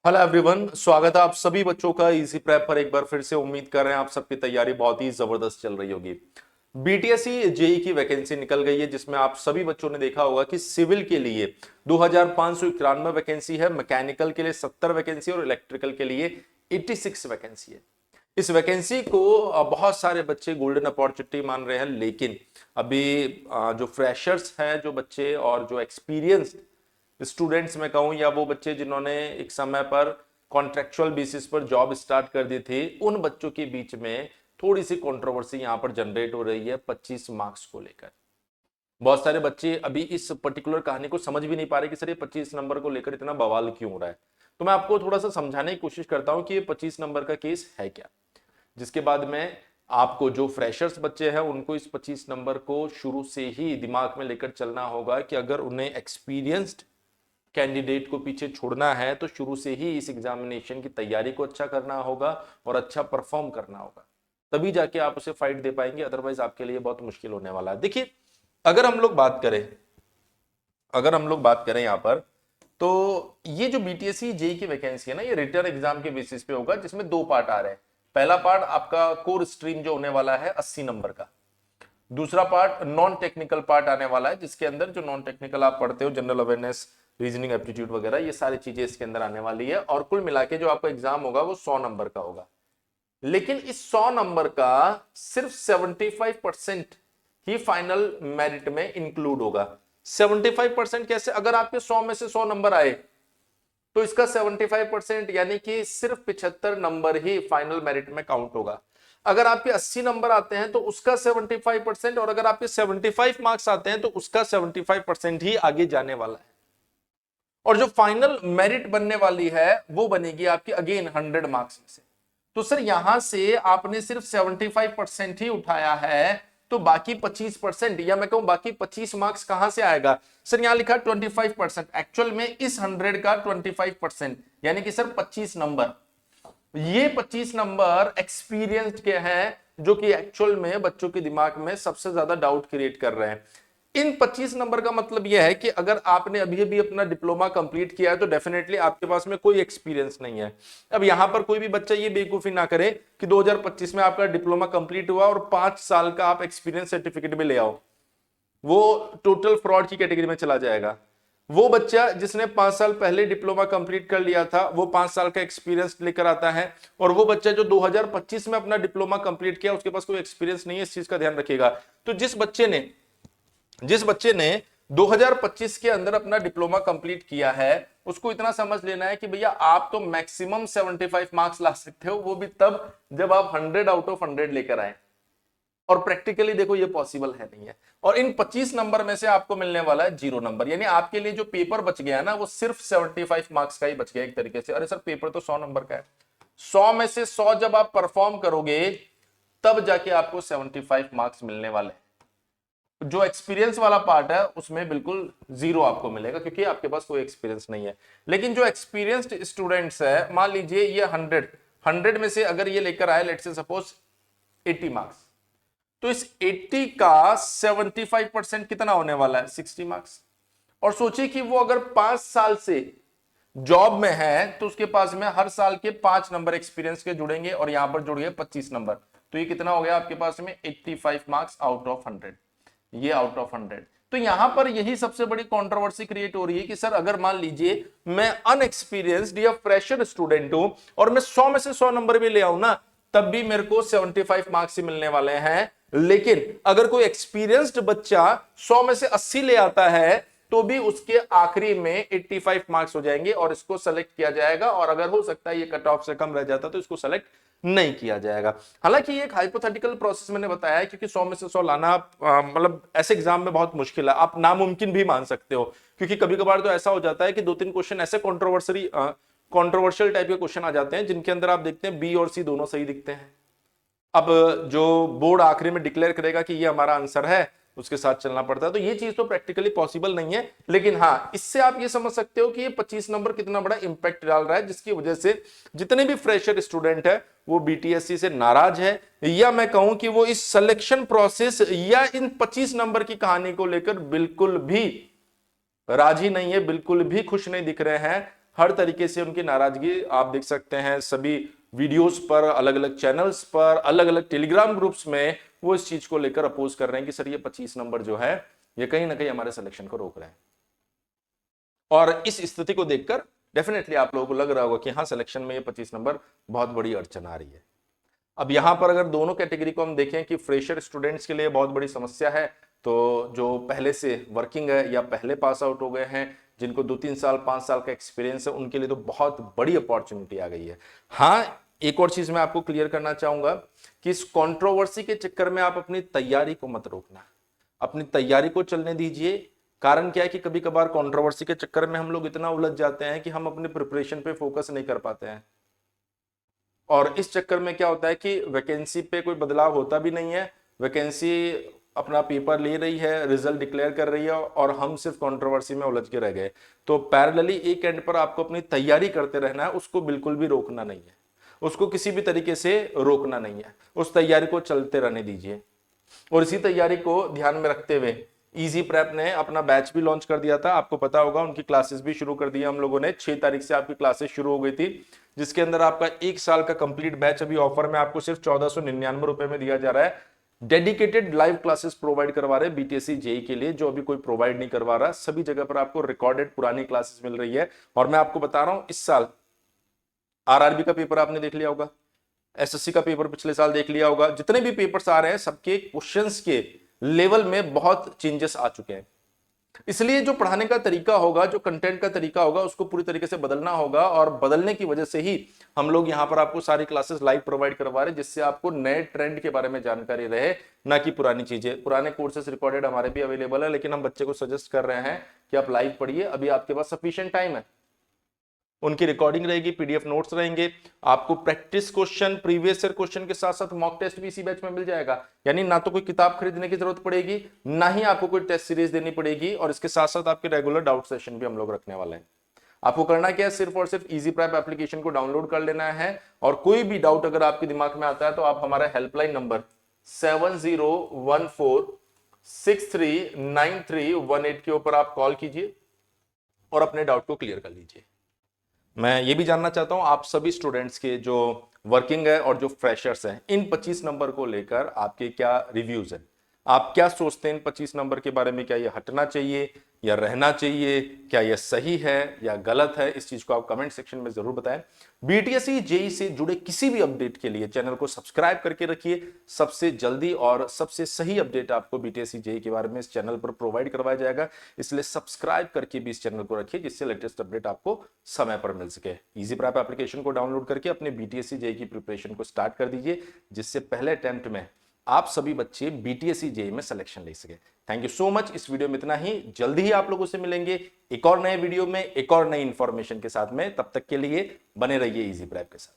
Hello everyone, स्वागत है आप सभी बच्चों का इजी प्रेप पर। एक बार फिर से उम्मीद कर रहे हैं आप सबकी तैयारी बहुत ही जबरदस्त चल रही होगी। बीटीएससी जेई की वैकेंसी निकल गई है, जिसमें आप सभी बच्चों ने देखा होगा कि सिविल के लिए 2591 वैकेंसी है, मैकेनिकल के लिए 70 वैकेंसी और इलेक्ट्रिकल के लिए 86 वैकेंसी है। इस वैकेंसी को बहुत सारे बच्चे गोल्डन अपॉर्चुनिटी मान रहे हैं, लेकिन अभी जो फ्रेशर्स हैं, जो बच्चे और जो एक्सपीरियंस स्टूडेंट्स में कहूं या वो बच्चे जिन्होंने एक समय पर कॉन्ट्रेक्चुअल बेसिस पर जॉब स्टार्ट कर दी थी, उन बच्चों के बीच में थोड़ी सी कंट्रोवर्सी यहां पर जनरेट हो रही है 25 मार्क्स को लेकर। बहुत सारे बच्चे अभी इस पर्टिकुलर कहानी को समझ भी नहीं पा रहे कि सर ये 25 नंबर को लेकर इतना बवाल क्यों हो रहा है। तो मैं आपको थोड़ा सा समझाने की कोशिश करता हूं कि ये 25 नंबर का केस है क्या, जिसके बाद में आपको जो फ्रेशर्स बच्चे हैं उनको इस 25 नंबर को शुरू से ही दिमाग में लेकर चलना होगा कि अगर उन्हें एक्सपीरियंस्ड कैंडिडेट को पीछे छोड़ना है तो शुरू से ही इस एग्जामिनेशन की तैयारी को अच्छा करना होगा और अच्छा परफॉर्म करना होगा, तभी जाके आप उसे फाइट दे पाएंगे। अदरवाइज आपके लिए बहुत मुश्किल होने वाला है। देखिए, अगर हम लोग बात करें यहां पर, तो ये जो बीटीएससी जेई की वैकेंसी है ना, ये रिटर्न एग्जाम के बेसिस पे होगा, जिसमें दो पार्ट आ रहे हैं। पहला पार्ट आपका कोर स्ट्रीम जो होने वाला है 80 नंबर का। दूसरा पार्ट नॉन टेक्निकल पार्ट आने वाला है, जिसके अंदर जो नॉन टेक्निकल आप पढ़ते हो, जनरल अवेयरनेस, रीजनिंग, एप्टीट्यूड वगैरह, ये सारी चीजें इसके अंदर आने वाली है। और कुल मिला के जो आपका एग्जाम होगा वो 100 नंबर का होगा। लेकिन इस 100 नंबर का सिर्फ 75% ही फाइनल मेरिट में इंक्लूड होगा। 75% कैसे? अगर आपके 100 में से 100 नंबर आए तो इसका 75% यानी कि सिर्फ 75 नंबर ही फाइनल मेरिट में काउंट होगा। अगर आपके 80 नंबर आते हैं तो उसका 75%, और अगर आपके 75 मार्क्स आते हैं तो उसका 75% ही आगे जाने वाला है। और जो फाइनल मेरिट बनने वाली है वो बनेगी आपकी अगेन 100 मार्क्स में से। तो सर यहां से आपने सिर्फ 75% ही उठाया है, तो बाकी 25%, या मैं कहूं बाकी 25 मार्क्स कहां से आएगा? सर यहां लिखा 25%, एक्चुअल में इस 100 का 25%, यानी कि सर 25 नंबर। ये 25 नंबर एक्सपीरियंस्ड के हैं, जो कि एक्चुअल में बच्चों के दिमाग में सबसे ज्यादा डाउट क्रिएट कर रहे हैं। इन 25 नंबर का मतलब यह है कि अगर आपने अभी अभी अपना डिप्लोमा कंप्लीट किया है तो डेफिनेटली आपके पास में कोई एक्सपीरियंस नहीं है। अब यहां पर कोई भी बच्चा ये बेवकूफी ना करे कि 2025 में आपका डिप्लोमा कंप्लीट हुआ और 5 साल का आप एक्सपीरियंस सर्टिफिकेट भी ले आओ, वो टोटल फ्रॉड की कैटेगरी में चला जाएगा। वो बच्चा जिसने 5 साल पहले डिप्लोमा कंप्लीट कर लिया था, वो 5 साल का एक्सपीरियंस लेकर आता है, और वो बच्चा जो 2025 में अपना डिप्लोमा कंप्लीट किया उसके पास कोई एक्सपीरियंस नहीं है, इस चीज का ध्यान रखिएगा। तो जिस बच्चे ने 2025 के अंदर अपना डिप्लोमा कंप्लीट किया है, उसको इतना समझ लेना है कि भैया आप तो मैक्सिमम 75 मार्क्स ला सकते हो, वो भी तब जब आप 100 आउट ऑफ 100 लेकर आए। और प्रैक्टिकली देखो ये पॉसिबल है नहीं है। और इन 25 नंबर में से आपको मिलने वाला है 0 नंबर, यानी आपके लिए जो पेपर बच गया ना वो सिर्फ 75 मार्क्स का ही बच गया एक तरीके से। अरे सर पेपर तो 100 नंबर का है, 100 में से 100 जब आप परफॉर्म करोगे तब जाके आपको 75 मार्क्स मिलने वाले हैं। जो एक्सपीरियंस वाला पार्ट है उसमें बिल्कुल 0 आपको मिलेगा, क्योंकि आपके पास कोई एक्सपीरियंस नहीं है। लेकिन जो एक्सपीरियंस्ड स्टूडेंट्स है, मान लीजिए ये 100 में से अगर ये लेकर आए लेट्स से सपोज 80 मार्क्स, तो इस 80 का 75% कितना होने वाला है? 60 मार्क्स। और सोचिए कि वो अगर 5 साल से जॉब में है तो उसके पास में हर साल के 5 नंबर एक्सपीरियंस के जुड़ेंगे, और यहां पर जुड़ गए 25 नंबर। तो ये कितना हो गया आपके पास में? 85 मार्क्स आउट ऑफ 100, ये आउट ऑफ 100। तो यहां पर यही सबसे बड़ी कंट्रोवर्सी क्रिएट हो रही है कि सर अगर मान लीजिए मैं अनएक्सपीरियंस्ड या फ्रेशर स्टूडेंट हूं और मैं 100 में से 100 नंबर भी ले आऊं ना, तब भी मेरे को 75 मार्क्स ही मिलने वाले हैं। लेकिन अगर कोई एक्सपीरियंस्ड बच्चा 100 में से 80 ले आता है तो भी उसके आखिरी में 85 मार्क्स हो जाएंगे और इसको सेलेक्ट किया जाएगा, और अगर हो सकता है ये कट ऑफ से कम रह जाता तो इसको सेलेक्ट नहीं किया जाएगा। हालांकि ये एक हाइपोथेटिकल प्रोसेस मैंने बताया है, क्योंकि 100 में से 100 लाना मतलब ऐसे एग्जाम में बहुत मुश्किल है, आप नामुमकिन भी मान सकते हो। क्योंकि कभी कभार तो ऐसा हो जाता है कि 2-3 क्वेश्चन ऐसे कंट्रोवर्शियल टाइप के क्वेश्चन आ जाते हैं जिनके अंदर आप देखते हैं बी और सी दोनों सही दिखते हैं। अब जो बोर्ड आखिरी में डिक्लेयर करेगा कि ये हमारा आंसर है, उसके साथ चलना पड़ता है। तो ये चीज तो प्रैक्टिकली पॉसिबल नहीं है, लेकिन हाँ इससे आप ये समझ सकते हो कि ये 25 नंबर कितना बड़ा इंपैक्ट डाल रहा है, जिसकी वजह से जितने भी फ्रेशर स्टूडेंट है वो बीटीएससी से नाराज है, या मैं कहूं कि वो इस सिलेक्शन प्रोसेस या इन 25 नंबर की कहानी को लेकर बिल्कुल भी राजी नहीं है, बिल्कुल भी खुश नहीं दिख रहे हैं। हर तरीके से उनकी नाराजगी आप देख सकते हैं सभी वीडियोस पर, अलग अलग चैनल्स पर, अलग अलग टेलीग्राम ग्रुप्स में वो इस चीज को लेकर अपोज कर रहे हैं कि सर ये 25 नंबर जो है ये कहीं ना कहीं हमारे सिलेक्शन को रोक रहे हैं। और इस स्थिति को देखकर डेफिनेटली आप लोगों को लग रहा होगा कि हाँ सिलेक्शन में ये 25 नंबर बहुत बड़ी अड़चन आ रही है। अब यहां पर अगर दोनों कैटेगरी को हम देखें कि फ्रेशर स्टूडेंट्स के लिए बहुत बड़ी समस्या है, तो जो पहले से वर्किंग है या पहले पास आउट हो गए हैं, जिनको 2-3 साल 5 साल का एक्सपीरियंस है, उनके लिए तो बहुत बड़ी अपॉर्चुनिटी आ गई है। हाँ, एक और चीज मैं आपको क्लियर करना चाहूंगा कि इस कंट्रोवर्सी के चक्कर में आप अपनी तैयारी को मत रोकना, अपनी तैयारी को चलने दीजिए। कारण क्या है कि कभी कभार कंट्रोवर्सी के चक्कर में हम लोग इतना उलझ जाते हैं कि हम अपने प्रिपरेशन पे फोकस नहीं कर पाते हैं, और इस चक्कर में क्या होता है कि वैकेंसी पे कोई बदलाव होता भी नहीं है। वैकेंसी अपना पेपर ले रही है, रिजल्ट डिक्लेयर कर रही है, और हम सिर्फ कंट्रोवर्सी में उलझ के रह गए। तो पैरेलली एक एंड पर आपको अपनी तैयारी करते रहना है, उसको बिल्कुल भी रोकना नहीं है, उसको किसी भी तरीके से रोकना नहीं है, उस तैयारी को चलते रहने दीजिए। और इसी तैयारी को ध्यान में रखते हुए इजी प्रेप ने अपना बैच भी लॉन्च कर दिया था, आपको पता होगा, उनकी क्लासेस भी शुरू कर दी हम लोगों ने। 6 तारीख से आपकी क्लासेस शुरू हो गई थी, जिसके अंदर आपका 1 साल का कंप्लीट बैच अभी ऑफर में आपको सिर्फ 1499 रुपए में दिया जा रहा है। डेडिकेटेड लाइव क्लासेस प्रोवाइड करवा रहे हैं बीटीएससी जेई के लिए, जो अभी कोई प्रोवाइड नहीं करवा रहा। सभी जगह पर आपको रिकॉर्डेड पुरानी क्लासेस मिल रही है। और मैं आपको बता रहा हूं, इस साल आरआरबी का पेपर आपने देख लिया होगा, एसएससी का पेपर पिछले साल देख लिया होगा, जितने भी पेपर्स आ रहे हैं सबके क्वेश्चंस के लेवल में बहुत चेंजेस आ चुके हैं। इसलिए जो पढ़ाने का तरीका होगा, जो कंटेंट का तरीका होगा, उसको पूरी तरीके से बदलना होगा, और बदलने की वजह से ही हम लोग यहां पर आपको सारी क्लासेस लाइव प्रोवाइड करवा रहे हैं, जिससे आपको नए ट्रेंड के बारे में जानकारी रहे, ना कि पुरानी चीजें। पुराने कोर्सेस रिकॉर्डेड हमारे भी अवेलेबल है, लेकिन हम बच्चे को सजेस्ट कर रहे हैं कि आप लाइव पढ़िए, अभी आपके पास सफिशिएंट टाइम है। उनकी रिकॉर्डिंग रहेगी, पीडीएफ नोट्स रहेंगे, आपको practice question, previous year question के साथ साथ मॉक टेस्ट भी इसी बैच में मिल जाएगा। यानी ना तो कोई किताब खरीदने की जरूरत पड़ेगी, ना ही आपको कोई टेस्ट सीरीज देनी पड़ेगी, और इसके साथ साथ आपके रेगुलर डाउट सेशन भी हम लोग रखने वाले हैं। आपको करना क्या है, सिर्फ और सिर्फ इजी प्रेप एप्लीकेशन को डाउनलोड कर लेना है, और कोई भी डाउट अगर आपके दिमाग में आता है तो आप हमारा हेल्पलाइन नंबर 7014639318 के ऊपर आप कॉल कीजिए और अपने डाउट को क्लियर कर लीजिए। मैं ये भी जानना चाहता हूं आप सभी स्टूडेंट्स के जो वर्किंग है और जो फ्रेशर्स हैं, इन 25 नंबर को लेकर आपके क्या रिव्यूज हैं, आप क्या सोचते हैं इन 25 नंबर के बारे में? क्या ये हटना चाहिए या रहना चाहिए? क्या ये सही है या गलत है? इस चीज को आप कमेंट सेक्शन में जरूर बताएं। बीटीएससी जेई से जुड़े किसी भी अपडेट के लिए चैनल को सब्सक्राइब करके रखिए। सबसे जल्दी और सबसे सही अपडेट आपको बीटीएससी जेई के बारे में इस चैनल पर प्रोवाइड करवाया जाएगा, इसलिए सब्सक्राइब करके भी इस चैनल को रखिए, जिससे लेटेस्ट अपडेट आपको समय पर मिल सके। इजी प्रेप एप्लीकेशन को डाउनलोड करके अपने बीटीएससी जेई की प्रिपरेशन को स्टार्ट कर दीजिए, जिससे पहले अटेम्प्ट में आप सभी बच्चे बीटीएससी जेई में सिलेक्शन ले सके। Thank you so much. इस वीडियो में इतना ही, जल्दी ही आप लोगों से मिलेंगे एक और नए वीडियो में, एक और नई इंफॉर्मेशन के साथ में। तब तक के लिए बने रहिए इजी प्रेप के साथ।